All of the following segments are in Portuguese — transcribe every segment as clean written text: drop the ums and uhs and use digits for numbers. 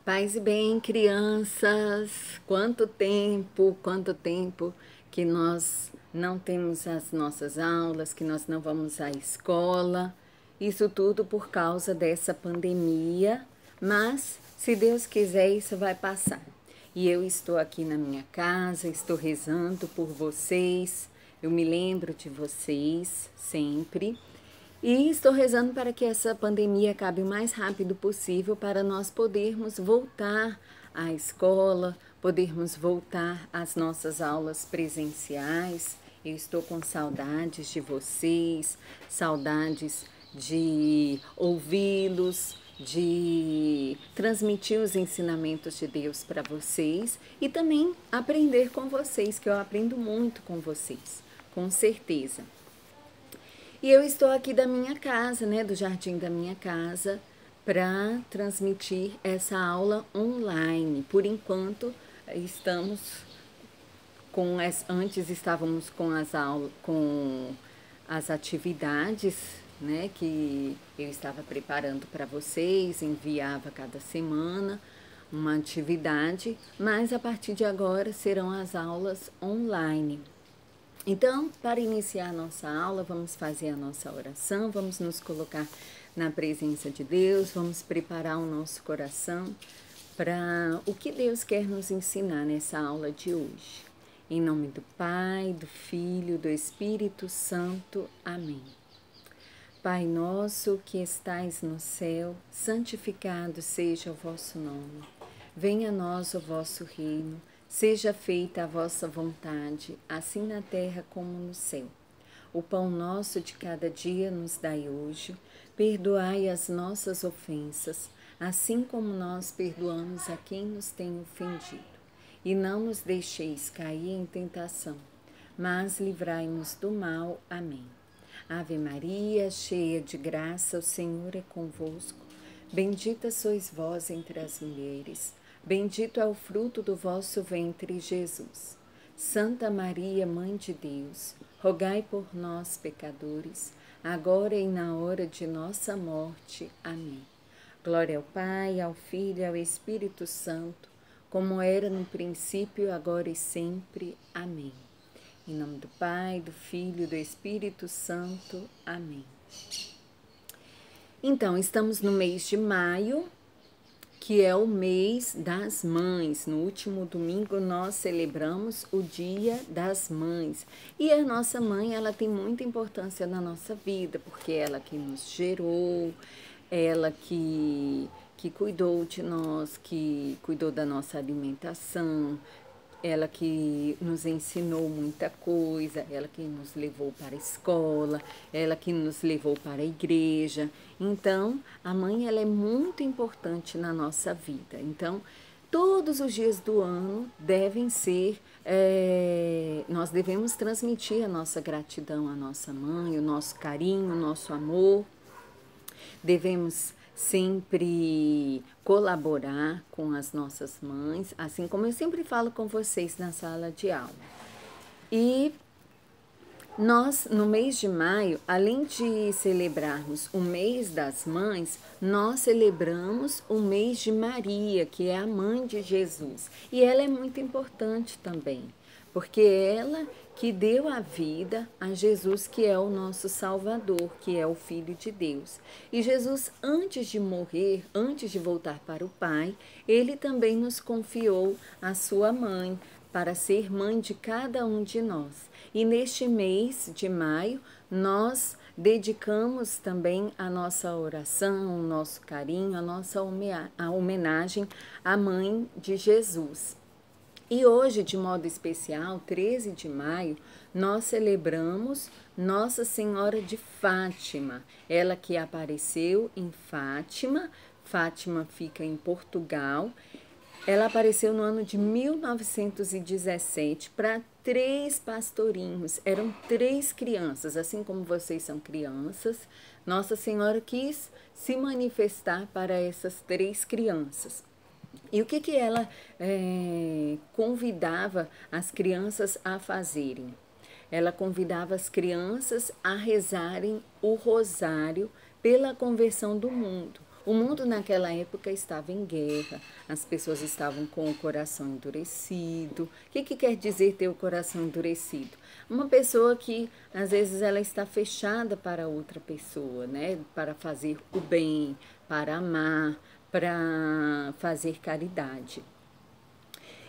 Paz e bem, crianças, quanto tempo que nós não temos as nossas aulas, que nós não vamos à escola, isso tudo por causa dessa pandemia, mas se Deus quiser, isso vai passar. E eu estou aqui na minha casa, estou rezando por vocês, eu me lembro de vocês sempre. E estou rezando para que essa pandemia acabe o mais rápido possível para nós podermos voltar à escola, podermos voltar às nossas aulas presenciais. Eu estou com saudades de vocês, saudades de ouvi-los, de transmitir os ensinamentos de Deus para vocês e também aprender com vocês, que eu aprendo muito com vocês, com certeza. E eu estou aqui da minha casa, né, do jardim da minha casa, para transmitir essa aula online. Por enquanto, estamos antes estávamos com as aulas, com as atividades, né, que eu estava preparando para vocês, enviava cada semana uma atividade, mas a partir de agora serão as aulas online. Então, para iniciar a nossa aula, vamos fazer a nossa oração, vamos nos colocar na presença de Deus, vamos preparar o nosso coração para o que Deus quer nos ensinar nessa aula de hoje. Em nome do Pai, do Filho, do Espírito Santo. Amém. Pai nosso que estais no céu, santificado seja o vosso nome. Venha a nós o vosso reino. Seja feita a vossa vontade, assim na terra como no céu. O pão nosso de cada dia nos dai hoje. Perdoai as nossas ofensas, assim como nós perdoamos a quem nos tem ofendido. E não nos deixeis cair em tentação, mas livrai-nos do mal. Amém. Ave Maria, cheia de graça, o Senhor é convosco. Bendita sois vós entre as mulheres. Bendito é o fruto do vosso ventre, Jesus. Santa Maria, Mãe de Deus, rogai por nós, pecadores, agora e na hora de nossa morte. Amém. Glória ao Pai, ao Filho e ao Espírito Santo, como era no princípio, agora e sempre. Amém. Em nome do Pai, do Filho e do Espírito Santo. Amém. Então, estamos no mês de maio, que é o mês das mães. No último domingo nós celebramos o Dia das Mães. E a nossa mãe, ela tem muita importância na nossa vida, porque ela que nos gerou, ela que cuidou de nós, que cuidou da nossa alimentação, ela que nos ensinou muita coisa, ela que nos levou para a escola, ela que nos levou para a igreja. Então, a mãe ela é muito importante na nossa vida. Então, todos os dias do ano devem ser, nós devemos transmitir a nossa gratidão à nossa mãe, o nosso carinho, o nosso amor. Devemos sempre colaborar com as nossas mães, assim como eu sempre falo com vocês na sala de aula. E nós, no mês de maio, além de celebrarmos o mês das mães, nós celebramos o mês de Maria, que é a mãe de Jesus. E ela é muito importante também, porque ela que deu a vida a Jesus, que é o nosso Salvador, que é o Filho de Deus. E Jesus, antes de morrer, antes de voltar para o Pai, ele também nos confiou a sua mãe, para ser mãe de cada um de nós. E neste mês de maio, nós dedicamos também a nossa oração, o nosso carinho, a nossa homenagem à mãe de Jesus. E hoje, de modo especial, 13 de maio, nós celebramos Nossa Senhora de Fátima, ela que apareceu em Fátima. Fátima fica em Portugal. Ela apareceu no ano de 1917 para 3 pastorinhos, eram 3 crianças, assim como vocês são crianças. Nossa Senhora quis se manifestar para essas 3 crianças. E o que ela convidava as crianças a fazerem? Ela convidava as crianças a rezarem o rosário pela conversão do mundo. O mundo naquela época estava em guerra, as pessoas estavam com o coração endurecido. O que quer dizer ter o coração endurecido? Uma pessoa que às vezes ela está fechada para outra pessoa, né? Para fazer o bem, para amar, para fazer caridade.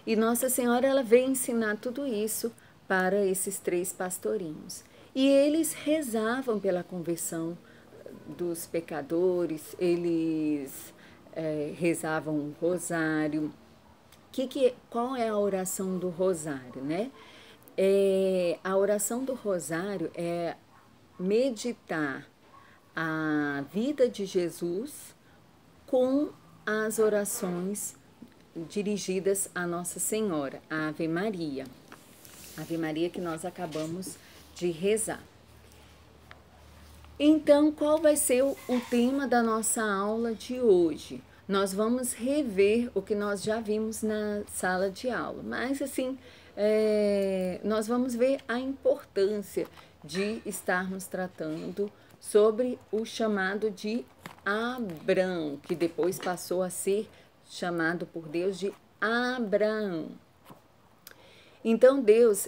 E Nossa Senhora ela veio ensinar tudo isso para esses 3 pastorinhos. E eles rezavam pela conversão dos pecadores, eles rezavam o rosário. Qual é a oração do rosário, né? A oração do rosário é meditar a vida de Jesus com as orações dirigidas a Nossa Senhora, a Ave Maria. Ave Maria que nós acabamos de rezar. Então, qual vai ser o tema da nossa aula de hoje? Nós vamos rever o que nós já vimos na sala de aula, mas assim, nós vamos ver a importância de estarmos tratando sobre o chamado de Abrão, que depois passou a ser chamado por Deus de Abraão. Então Deus,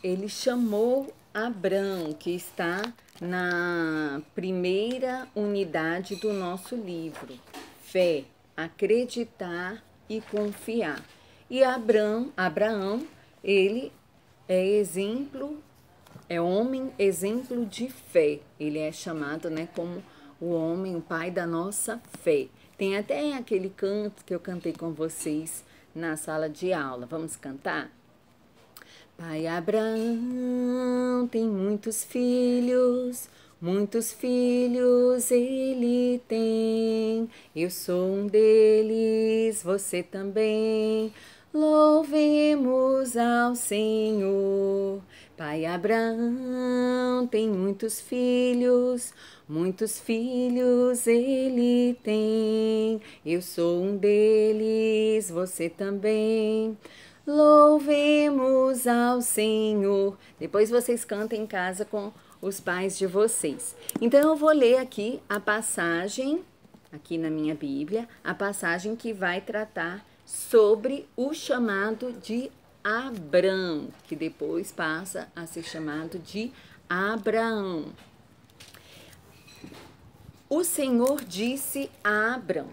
ele chamou Abrão, que está na primeira unidade do nosso livro, fé, acreditar e confiar. E Abraão, ele é exemplo, é homem exemplo de fé. Ele é chamado, né, como o homem, o pai da nossa fé. Tem até aquele canto que eu cantei com vocês na sala de aula. Vamos cantar? Pai Abraão tem muitos filhos ele tem. Eu sou um deles, você também. Louvemos ao Senhor. Pai Abraão tem muitos filhos ele tem. Eu sou um deles, você também. Louvemos ao Senhor. Depois vocês cantem em casa com os pais de vocês. Então eu vou ler aqui a passagem, aqui na minha Bíblia, a passagem que vai tratar sobre o chamado de Abrão, que depois passa a ser chamado de Abraão. O Senhor disse a Abrão: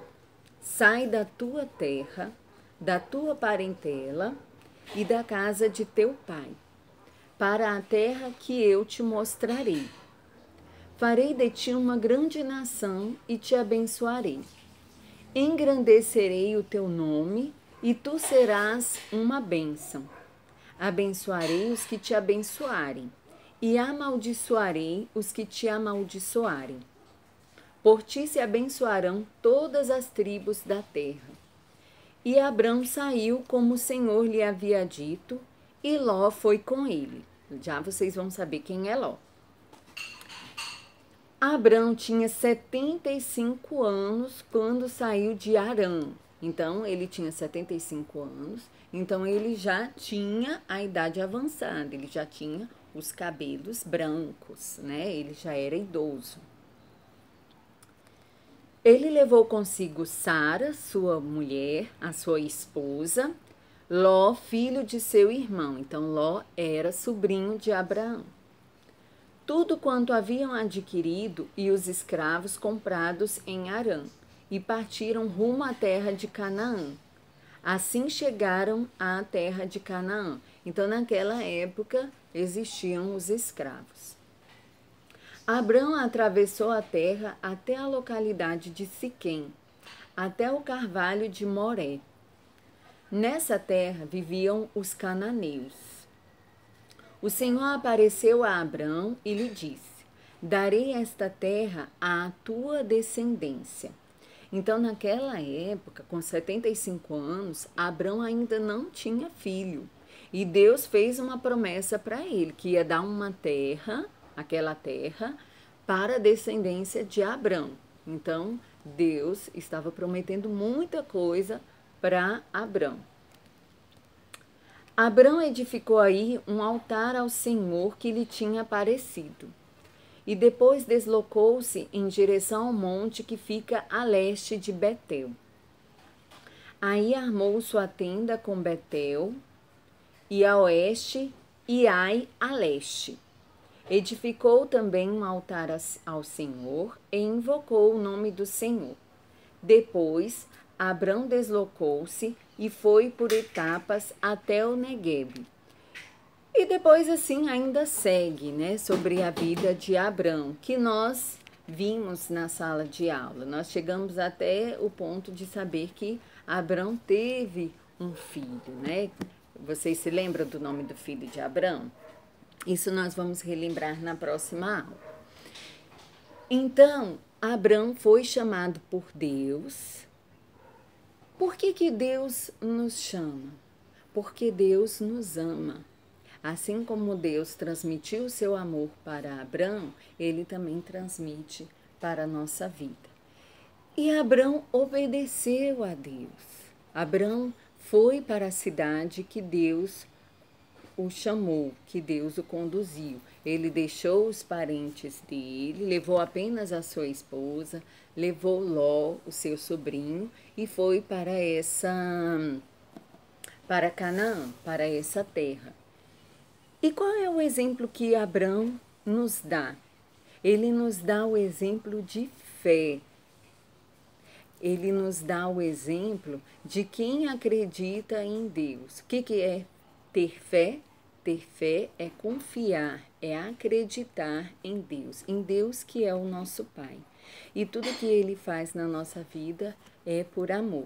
sai da tua terra, da tua parentela e da casa de teu pai, para a terra que eu te mostrarei. Farei de ti uma grande nação e te abençoarei. Engrandecerei o teu nome e tu serás uma bênção. Abençoarei os que te abençoarem e amaldiçoarei os que te amaldiçoarem. Por ti se abençoarão todas as tribos da terra. E Abrão saiu como o Senhor lhe havia dito, e Ló foi com ele. Já vocês vão saber quem é Ló. Abrão tinha 75 anos quando saiu de Harã. Então, ele tinha 75 anos, então ele já tinha a idade avançada, ele já tinha os cabelos brancos, né? Ele já era idoso. Ele levou consigo Sara, sua mulher, a sua esposa, Ló, filho de seu irmão. Então, Ló era sobrinho de Abraão. Tudo quanto haviam adquirido e os escravos comprados em Harã, e partiram rumo à terra de Canaã. Assim chegaram à terra de Canaã. Então, naquela época, existiam os escravos. Abrão atravessou a terra até a localidade de Siquém, até o carvalho de Moré. Nessa terra viviam os cananeus. O Senhor apareceu a Abrão e lhe disse: darei esta terra à tua descendência. Então, naquela época, com 75 anos, Abrão ainda não tinha filho. E Deus fez uma promessa para ele, que ia dar uma terra, aquela terra, para a descendência de Abrão. Então, Deus estava prometendo muita coisa para Abrão. Abrão edificou aí um altar ao Senhor que lhe tinha aparecido. e depois deslocou-se em direção ao monte que fica a leste de Betel. Aí armou sua tenda com Betel e a oeste e Ai a leste. Edificou também um altar ao Senhor e invocou o nome do Senhor. Depois, Abrão deslocou-se e foi por etapas até o Neguebe. E depois, assim, ainda segue, né, sobre a vida de Abrão, que nós vimos na sala de aula. Nós chegamos até o ponto de saber que Abrão teve um filho, né? Vocês se lembram do nome do filho de Abrão? Isso nós vamos relembrar na próxima aula. Então, Abrão foi chamado por Deus. Por que Deus nos chama? Porque Deus nos ama. Assim como Deus transmitiu o seu amor para Abrão, ele também transmite para a nossa vida. E Abrão obedeceu a Deus. Abrão foi para a cidade que Deus o chamou, que Deus o conduziu. Ele deixou os parentes dele, levou apenas a sua esposa, levou Ló, o seu sobrinho, e foi para Canaã, para essa terra. E qual é o exemplo que Abrão nos dá? Ele nos dá o exemplo de fé. Ele nos dá o exemplo de quem acredita em Deus. O que é ter fé? Ter fé é confiar, é acreditar em Deus que é o nosso Pai. E tudo que Ele faz na nossa vida é por amor.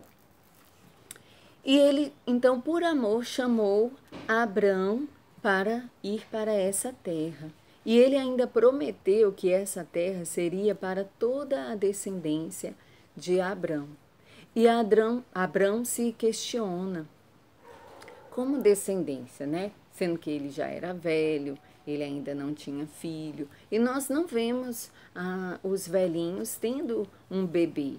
E Ele, então, por amor, chamou Abrão para ir para essa terra. E Ele ainda prometeu que essa terra seria para toda a descendência de Abrão. E Abrão se questiona como descendência, né? Sendo que ele já era velho, ele ainda não tinha filho. E nós não vemos os velhinhos tendo um bebê,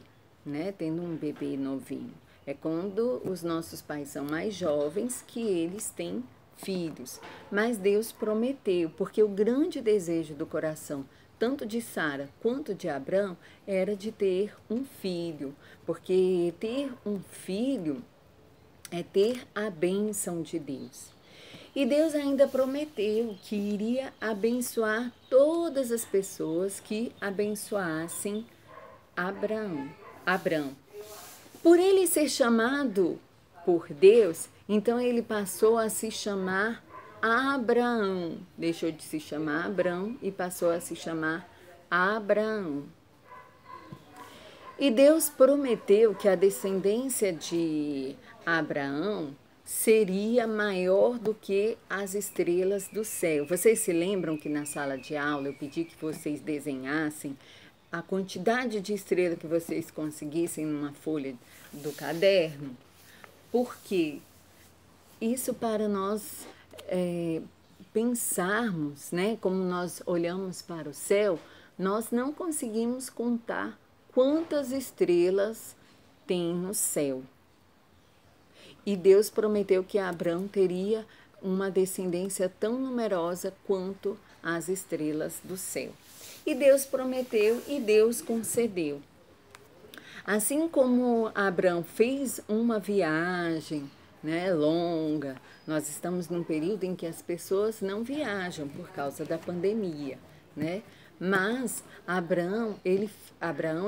né? Tendo um bebê novinho. É quando os nossos pais são mais jovens que eles têm filhos. Mas Deus prometeu, porque o grande desejo do coração, tanto de Sara quanto de Abrão, era de ter um filho. Porque ter um filho é ter a bênção de Deus. E Deus ainda prometeu que iria abençoar todas as pessoas que abençoassem Abrão. Por ele ser chamado por Deus, então ele passou a se chamar Abraão. Deixou de se chamar Abrão e passou a se chamar Abraão. E Deus prometeu que a descendência de Abraão seria maior do que as estrelas do céu. Vocês se lembram que na sala de aula eu pedi que vocês desenhassem a quantidade de estrelas que vocês conseguissem numa folha do caderno? Porque isso para nós pensarmos, né? Como nós olhamos para o céu, nós não conseguimos contar quantas estrelas tem no céu. E Deus prometeu que Abrão teria uma descendência tão numerosa quanto as estrelas do céu. E Deus prometeu e Deus concedeu. Assim como Abrão fez uma viagem, né, longa, nós estamos num período em que as pessoas não viajam por causa da pandemia, né? Mas Abraão,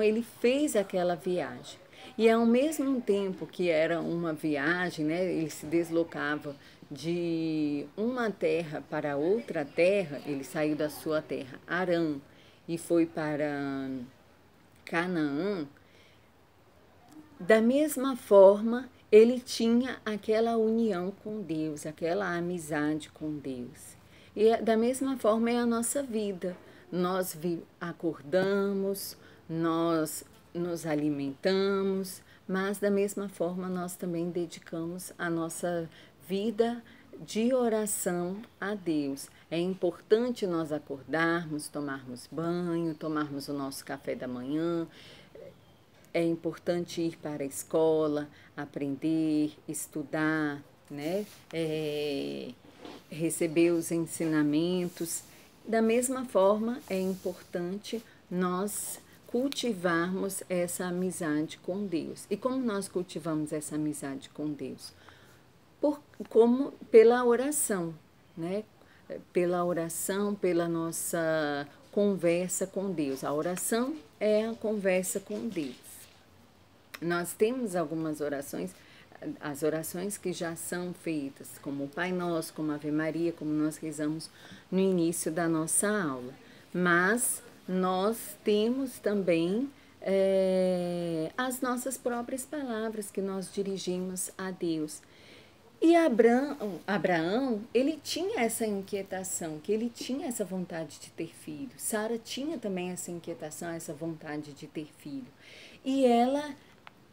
ele fez aquela viagem. E ao mesmo tempo que era uma viagem, né, ele se deslocava de uma terra para outra terra, ele saiu da sua terra, Harã, e foi para Canaã. Da mesma forma, ele tinha aquela união com Deus, aquela amizade com Deus. E da mesma forma é a nossa vida. Nós acordamos, nós nos alimentamos, mas da mesma forma nós também dedicamos a nossa vida de oração a Deus. É importante nós acordarmos, tomarmos banho, tomarmos o nosso café da manhã. É importante ir para a escola, aprender, estudar, né? Receber os ensinamentos. da mesma forma, é importante nós cultivarmos essa amizade com Deus. E como nós cultivamos essa amizade com Deus? Como pela oração, né? Pela oração, pela nossa conversa com Deus. A oração é a conversa com Deus. Nós temos algumas orações, as orações que já são feitas, como o Pai Nosso, como a Ave Maria, como nós rezamos no início da nossa aula. Mas nós temos também as nossas próprias palavras que nós dirigimos a Deus. E Abraão, ele tinha essa inquietação, que ele tinha essa vontade de ter filho. Sara tinha também essa inquietação, essa vontade de ter filho. E ela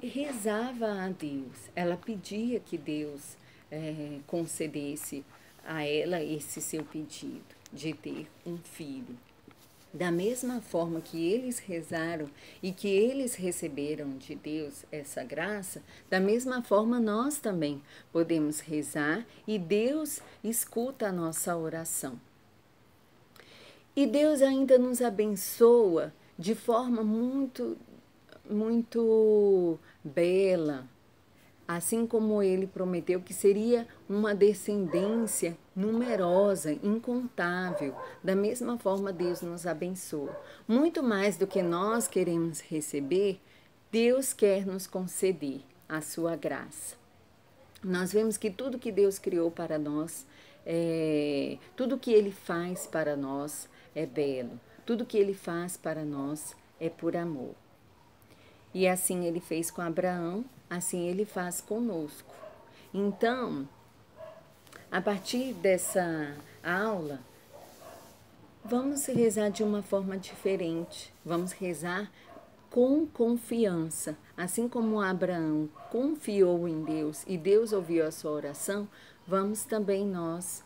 rezava a Deus, ela pedia que Deus concedesse a ela esse seu pedido de ter um filho. Da mesma forma que eles rezaram e que eles receberam de Deus essa graça, da mesma forma nós também podemos rezar e Deus escuta a nossa oração. E Deus ainda nos abençoa de forma muito bela, assim como ele prometeu que seria uma descendência numerosa, incontável. Da mesma forma, Deus nos abençoa. Muito mais do que nós queremos receber, Deus quer nos conceder a sua graça. Nós vemos que tudo que Deus criou para nós, tudo que Ele faz para nós é belo. Tudo que Ele faz para nós é por amor. E assim Ele fez com Abraão, assim Ele faz conosco. Então, a partir dessa aula, vamos rezar de uma forma diferente. Vamos rezar com confiança. Assim como Abraão confiou em Deus e Deus ouviu a sua oração, vamos também nós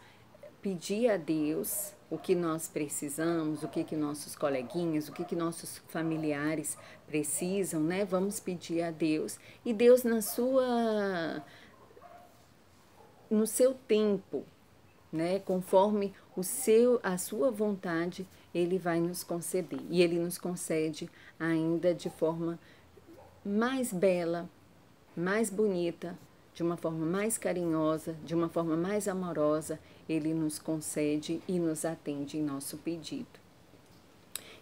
pedir a Deus o que nós precisamos, o que nossos coleguinhas, o que nossos familiares precisam, né? Vamos pedir a Deus e Deus no seu tempo, né? Conforme a sua vontade, Ele vai nos conceder. E Ele nos concede ainda de forma mais bela, mais bonita, de uma forma mais carinhosa, de uma forma mais amorosa, Ele nos concede e nos atende em nosso pedido.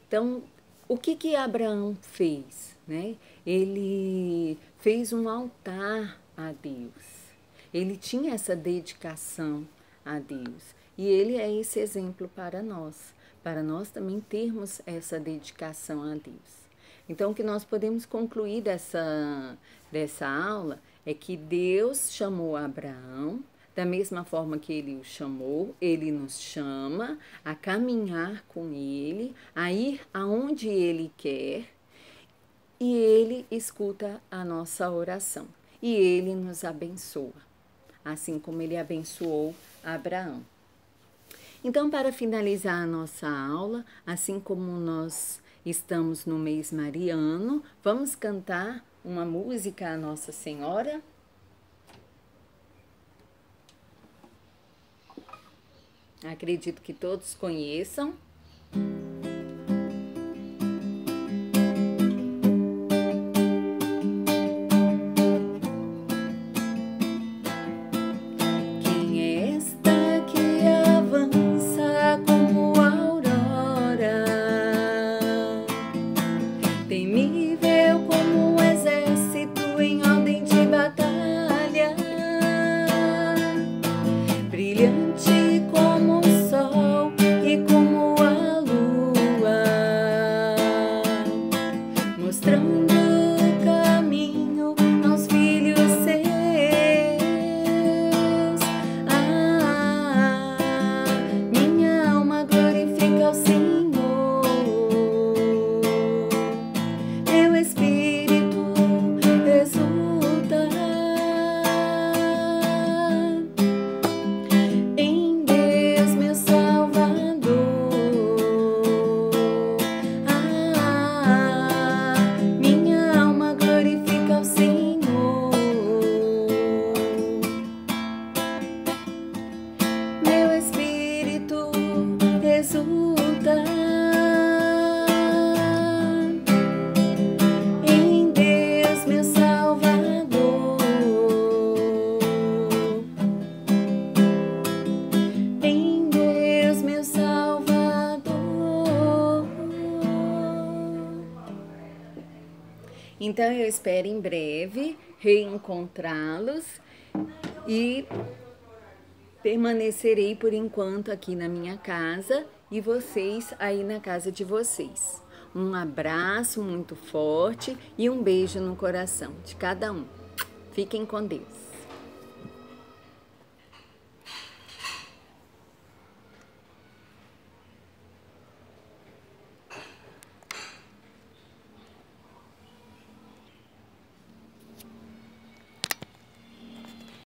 Então, o que Abraão fez, né? Ele fez um altar a Deus. Ele tinha essa dedicação a Deus. E ele é esse exemplo para nós também termos essa dedicação a Deus. Então, o que nós podemos concluir dessa aula é que Deus chamou Abraão, da mesma forma que Ele o chamou, Ele nos chama a caminhar com Ele, a ir aonde Ele quer, e Ele escuta a nossa oração. E Ele nos abençoa, assim como Ele abençoou Abraão. Então, para finalizar a nossa aula, assim como nós estamos no mês mariano, vamos cantar uma música à Nossa Senhora. Acredito que todos conheçam. Então eu espero em breve reencontrá-los e permanecerei por enquanto aqui na minha casa e vocês aí na casa de vocês. Um abraço muito forte e um beijo no coração de cada um. Fiquem com Deus.